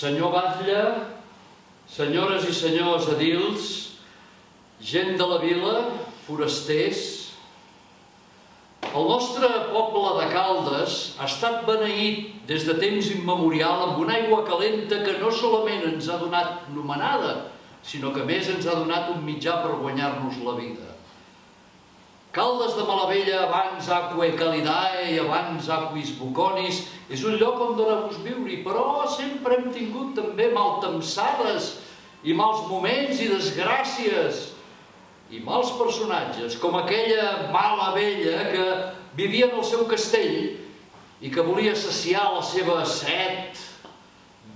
senyor Batlle, senyores i senyors edils, gent de la vila, forasters, el nostre poble de Caldes ha estat beneït des de temps immemorial amb una aigua calenta que no solament ens ha donat nomenada, sinó que a més ens ha donat un mitjà per guanyar-nos la vida. Caldes de Malavella, abans Aquae Calidae i abans Aquis Buconis, és un lloc on dona-vos viure, però sempre hem tingut també maltemsades i mals moments i desgràcies i mals personatges, com aquella mala vella que vivia en el seu castell i que volia saciar la seva set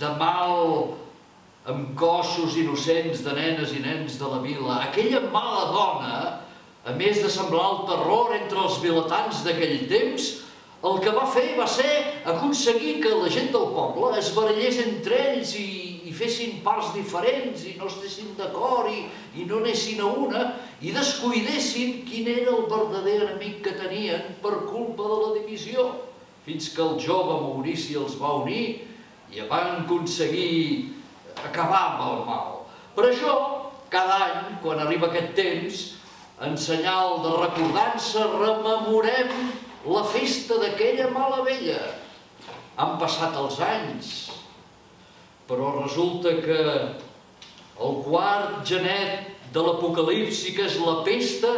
de mal amb cossos innocents de nenes i nens de la vila. Aquella mala dona, a més de semblar el terror entre els vilatans d'aquell temps, el que va fer va ser aconseguir que la gent del poble es barallés entre ells i fessin parts diferents i no estessin d'acord i no anessin a una i descuidessin quin era el verdader enemic que tenien per culpa de la divisió, fins que el jove Maurici els va unir i van aconseguir acabar amb el mal. Per això, cada any, quan arriba aquest temps, en senyal de recordança, rememorem la festa d'aquella mala vella. Han passat els anys, però resulta que el quart genet de l'Apocalipsi, que és la pesta,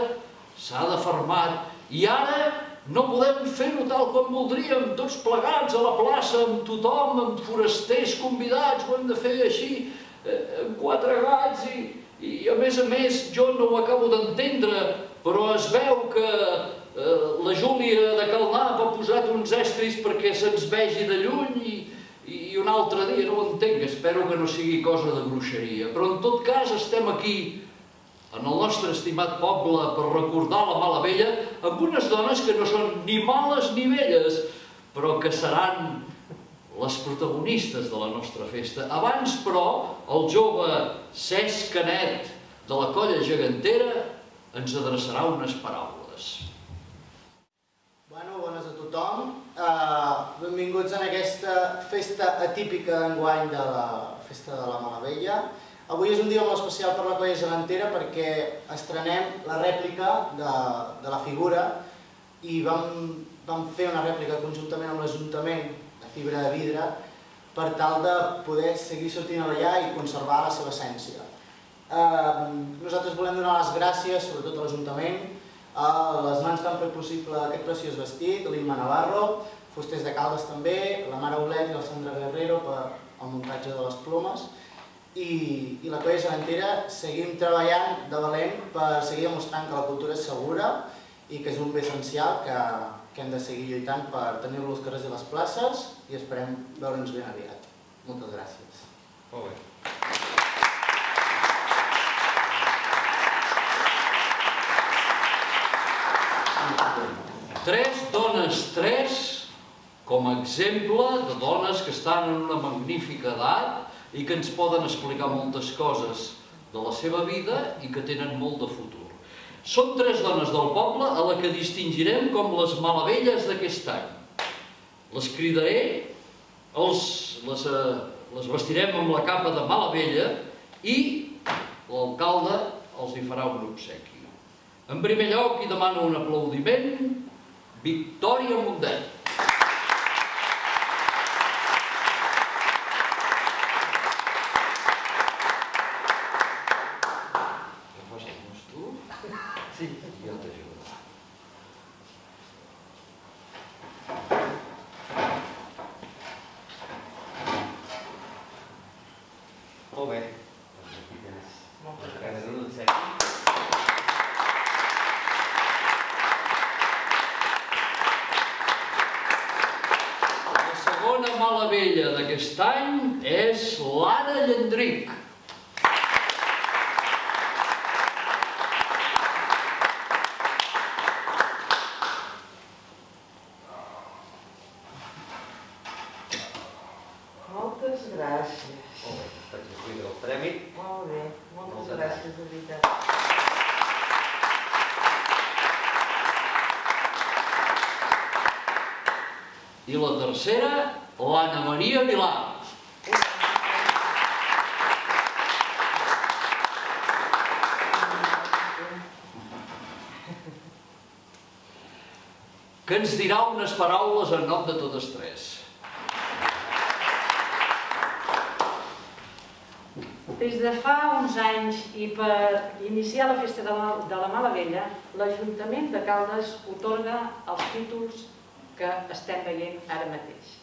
s'ha defermat i ara no podem fer-ho tal com voldríem, tots plegats a la plaça, amb tothom, amb forasters convidats, ho hem de fer així, amb quatre gats i a més, jo no ho acabo d'entendre, però es veu que la Júlia de Calnap ha posat uns estris perquè se'ns vegi de lluny i un altre dia, no ho entenc, espero que no sigui cosa de bruixeria, però en tot cas estem aquí, en el nostre estimat poble, per recordar la mala vella, amb unes dones que no són ni males ni velles, però que seran les protagonistes de la nostra festa. Abans, però, el jove Cesc Canet de la Colla Gegantera ens adreçarà unes paraules. Bueno, bones a tothom. Benvinguts en aquesta festa atípica enguany de la Festa de la Mala Vella. Avui és un dia molt especial per la Colla Gegantera perquè estrenem la rèplica de la figura i vam fer una rèplica conjuntament amb l'Ajuntament de fibra de vidre per tal de poder seguir sortint a ballar i conservar la seva essència. Nosaltres volem donar les gràcies, sobretot a l'Ajuntament, a les mans que han fet possible aquest preciós vestit, l'Imma Navarro, fusters de Caldes també, la Mare Olet i la Sandra Guerrero per el muntatge de les plomes i la Colla Gegantera seguim treballant de valent per seguir demostrant que la cultura és segura i que és un bé essencial que hem de seguir lluitant per tenir-lo als carrers i les places i esperem veure'ns ben aviat. Moltes gràcies. Molt bé. Tres dones, com a exemple de dones que estan en una magnífica edat i que ens poden explicar moltes coses de la seva vida i que tenen molt de futur. Són tres dones del poble a la que distingirem com les malavelles d'aquest any. Les cridaré, les vestirem amb la capa de malavella i l'alcalde els hi farà un obsequi. En primer lloc, hi demano un aplaudiment, Victòria Mundet. Sí, jo t'ajudo. Molt bé. Aquí tens moltes ganes d'un obsequi. La segona malavella d'aquest any és l'Anna Llandric. Moltes gràcies. Molt bé, vaig escollir el premi. Molt bé, moltes gràcies, de veritat. I la tercera, l'Anna Maria Vilà. que ens dirà unes paraules en nom de totes tres. Des de fa uns anys i per iniciar la Festa de la Malavella, l'Ajuntament de Caldes atorga els títols que estem veient ara mateix.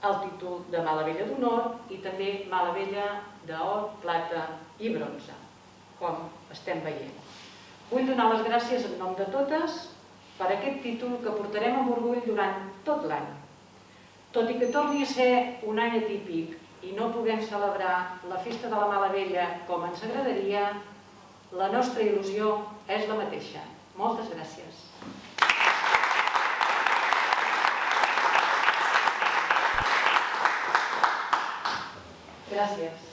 El títol de Malavella d'Honor i també Malavella d'Or, Plata i Bronze, com estem veient. Vull donar les gràcies en nom de totes per aquest títol que portarem amb orgull durant tot l'any. Tot i que torni a ser un any atípic i no puguem celebrar la Festa de la Malavella com ens agradaria, la nostra il·lusió és la mateixa. Moltes gràcies. Gràcies.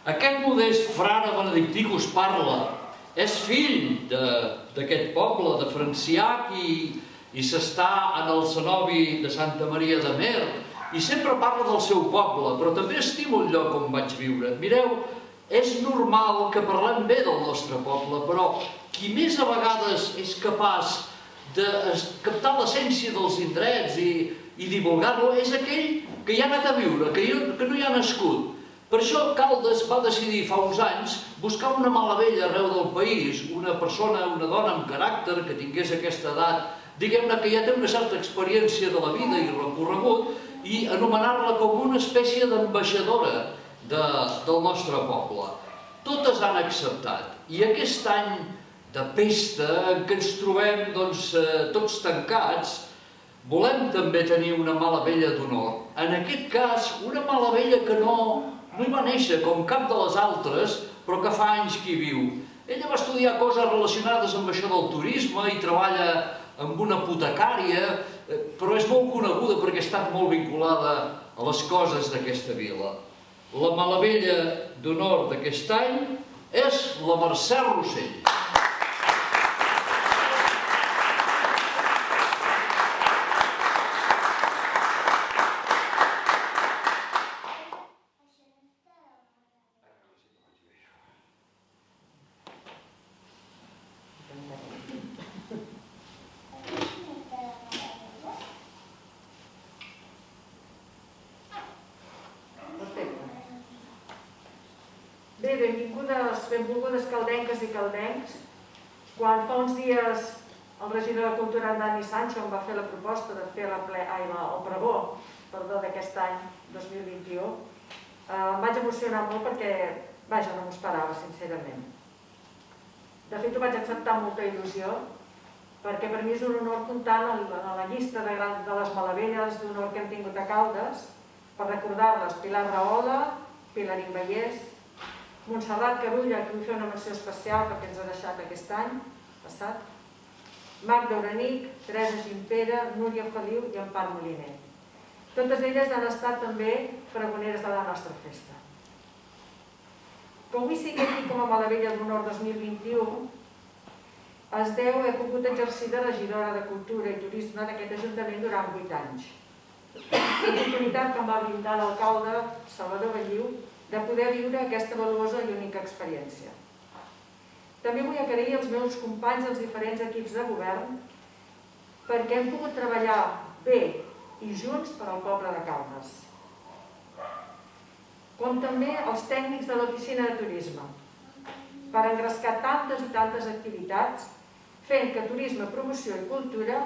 Aquest modest frare benedictí que us parla és fill d'aquest poble, de Franciac, i s'està en el cenobi de Santa Maria de Mer, i sempre parla del seu poble, però també estimo el lloc on vaig viure. Mireu, és normal que parlem bé del nostre poble, però qui més a vegades és capaç de captar l'essència dels indrets i divulgar-lo és aquell que hi ha anat a viure, que no hi ha nascut. Per això Caldes va decidir fa uns anys buscar una Malavella arreu del país, una persona, una dona amb caràcter que tingués aquesta edat, diguem-ne que ja té una certa experiència de la vida i recorregut, i anomenar-la com una espècie d'ambaixadora del nostre poble. Totes han acceptat, i aquest any de pesta en què ens trobem tots tancats, volem també tenir una Malavella d'Honor. En aquest cas, una Malavella que no hi va néixer com cap de les altres, però que fa anys que hi viu. Ella va estudiar coses relacionades amb això del turisme i treballa amb una apotecària, però és molt coneguda perquè ha estat molt vinculada a les coses d'aquesta vila. La Malavella d'Honor d'aquest any és la Mercè Rossell. Bé, benvolgudes caldenques i caldencs. Quan fa uns dies el regidor de Cultura, en Dani Sancho, em va fer la proposta de fer el pregó d'aquest any 2021, em vaig emocionar molt perquè, vaja, no m'ho esperava, sincerament. De fet, ho vaig acceptar amb molta il·lusió, perquè per mi és un honor comptar en la llista de les Malavelles d'Honor que hem tingut a Caldes, per recordar-les: Pilar Rahola, Pilarín Vallès, Montserrat Carulla, que vull fer una menció especial perquè ens ha deixat aquest any passat, Magda Uranic, Teresa Gimpera, Núria Feliu i Empar Moliner. Totes elles han estat també pregoneres de la nostra festa. Que avui sigui aquí com a Malavella d'Honor 2021 es deu haver pogut exercir de regidora de Cultura i Turisme d'aquest Ajuntament durant 8 anys. L'oportunitat que em va brindar l'alcalde Salvador Belliu de poder viure aquesta valuosa i única experiència. També vull agrair als meus companys dels diferents equips de govern perquè hem pogut treballar bé i junts per al poble de Caldes. Com també als tècnics de l'Oficina de Turisme per engrescar tantes i tantes activitats fent que turisme, promoció i cultura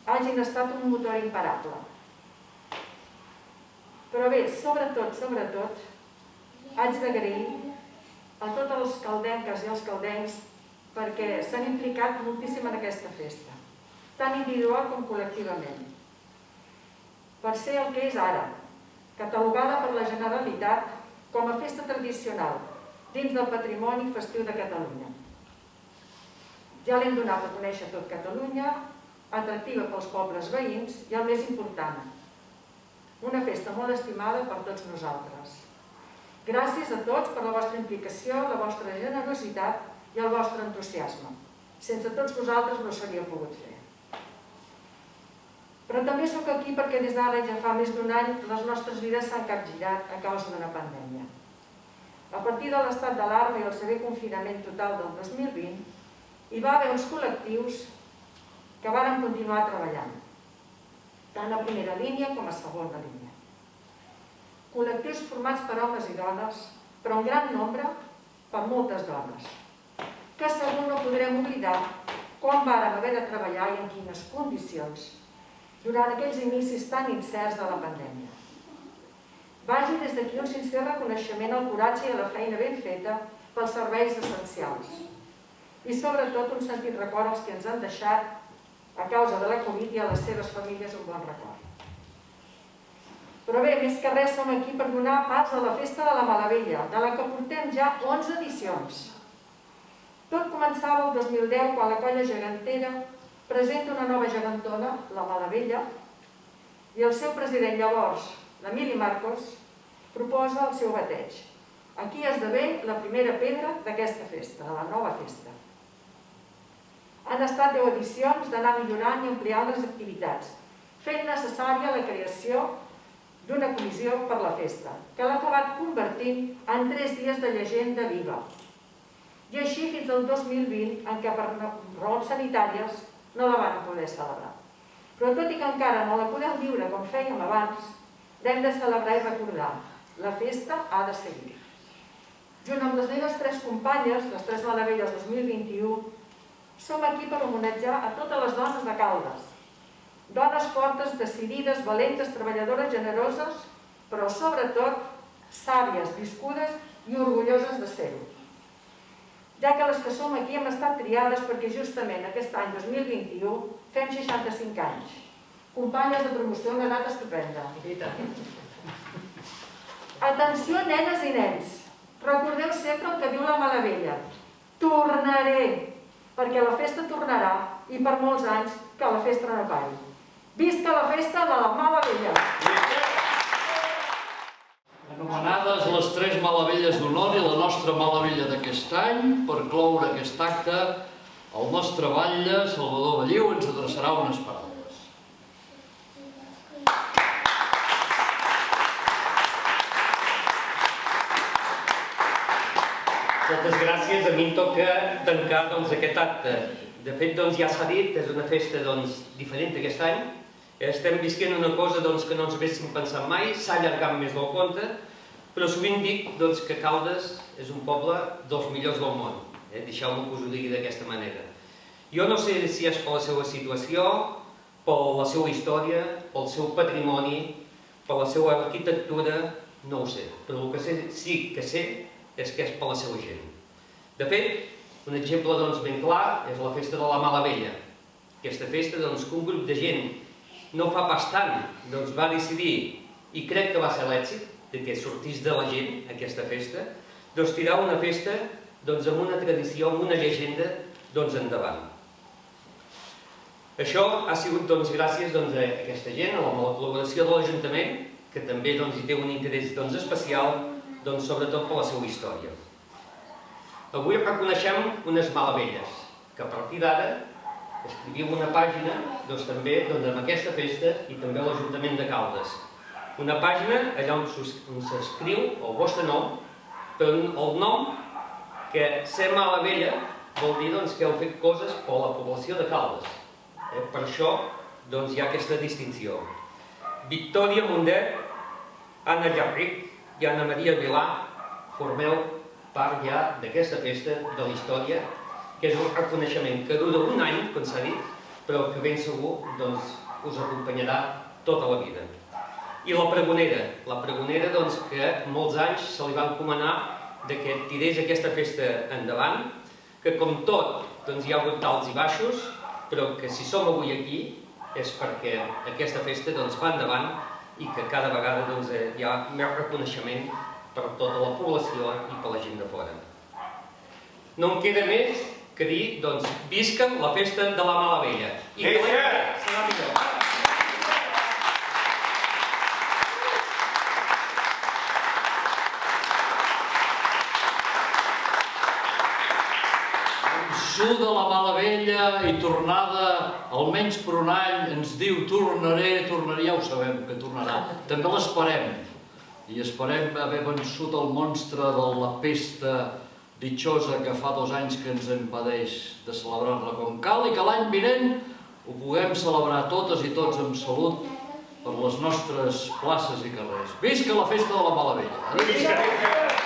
hagin estat un motor imparable. Però bé, sobretot, haig d'agrair a totes les caldenques i els caldencs perquè s'han implicat moltíssim en aquesta festa, tant individual com col·lectivament, per ser el que és ara, catalogada per la Generalitat com a festa tradicional dins del patrimoni festiu de Catalunya. Ja l'hem donat a conèixer tot Catalunya, atractiva pels pobles veïns i el més important, una festa molt estimada per tots nosaltres. Gràcies a tots per la vostra implicació, la vostra generositat i el vostre entusiasme. Sense tots vosaltres no s'hauria pogut fer. Però també sóc aquí perquè des d'ara ja fa més d'un any les nostres vides s'han capgirat a causa d'una pandèmia. A partir de l'estat d'alarma i el sever confinament total del 2020 hi va haver uns col·lectius que varen continuar treballant, tant a primera línia com a segona línia. Col·lectius formats per homes i dones, però en gran nombre per moltes dones, que segur no podrem oblidar quan vàrem haver de treballar i en quines condicions durant aquells inicis tan incerts de la pandèmia. Vagi des d'aquí un sincer reconeixement al coratge i a la feina ben feta pels serveis essencials i sobretot un sentit record als que ens han deixat a causa de la Covid i a les seves famílies un bon record. Però bé, més que res som aquí per donar pas a la Festa de la Malavella, de la que portem ja 11 edicions. Tot començava el 2010 quan la colla gegantera presenta una nova gegantona, la Malavella, i el seu president llavors, l'Emili Marcos, proposa el seu bateig. Aquí esdevé la primera pedra d'aquesta festa, de la nova festa. Han estat 10 edicions d'anar millorant i ampliant les activitats, fent necessària la creació d'una comissió per la festa, que l'ha acabat convertint en 3 dies de llegenda viva. I així fins al 2020, en què per raons sanitàries no la van poder celebrar. Però tot i que encara no la podem viure com fèiem abans, l'hem de celebrar i recordar. La festa ha de seguir. Junt amb les meves 3 companyes, les 3 Malavelles 2021, som aquí per homenatjar a totes les dones de Caldes. Dones fortes, decidides, valentes, treballadores, generoses, però sobretot sàvies, viscudes i orgulloses de ser-ho. Ja que les que som aquí hem estat triades perquè justament aquest any 2021 fem 65 anys. Companyes de promoció, una edat estupenda. Atenció, nenes i nens. Recordeu sempre el que diu la Malavella. Tornaré, perquè la festa tornarà i per molts anys que la festa no pari. Visca la festa de la Malavella! Anomenades les 3 Malavelles d'honor i la nostra Malavella d'aquest any, per cloure aquest acte, el nostre batlle, Salvador Balliu, ens adreçarà unes paraules. Moltes gràcies. A mi em toca tancar aquest acte. De fet, ja s'ha dit, és una festa diferent aquest any. Estem visquent una cosa que no ens haguéssim pensat mai, s'ha allargat més del compte, però sovint dic que Caldes és un poble dels millors del món. Deixeu-me que us ho digui d'aquesta manera. Jo no sé si és per la seva situació, per la seva història, pel seu patrimoni, per la seva arquitectura, no ho sé. Però el que sí que sé és que és per la seva gent. De fet, un exemple ben clar és la festa de la Malavella. Aquesta festa que un grup de gent no fa pas tant va decidir, i crec que va ser l'èxit, que sortís de la gent aquesta festa, tirar una festa amb una tradició, amb una llegenda endavant. Això ha sigut gràcies a aquesta gent, a la col·laboració de l'Ajuntament, que també hi té un interès especial, sobretot per la seva història. Avui reconeixem unes Malavelles, que a partir d'ara escriviu una pàgina també amb aquesta festa i també a l'Ajuntament de Caldes. Una pàgina allà on s'escriu el vostre nom, però el nom que ser Malavella vol dir que heu fet coses per la població de Caldes. Per això hi ha aquesta distinció. Victòria Mundet, Anna Llarric i Anna Maria Vilà formeu part ja d'aquesta festa de la història, que és un reconeixement que dura un any, com s'ha dit, però que ben segur us acompanyarà tota la vida. I la pregonera que molts anys se li va encomanar que tirés aquesta festa endavant, que com tot hi ha hagut alts i baixos, però que si som avui aquí és perquè aquesta festa va endavant i que cada vegada hi ha més reconeixement per tota la població i per la gent de fora. No em queda més que dir, visca la festa de la Malavella. I que l'any serà millor. Su de la Malavella i tornada, almenys per un any, ens diu tornaré, ja ho sabem que tornarà. També l'esperem. I esperem haver vençut el monstre de la pesta ditxosa que fa 2 anys que ens impedeix de celebrar-la com cal i que l'any vinent ho puguem celebrar totes i tots amb salut per les nostres places i carrers. Visca la festa de la Malavella! Visca!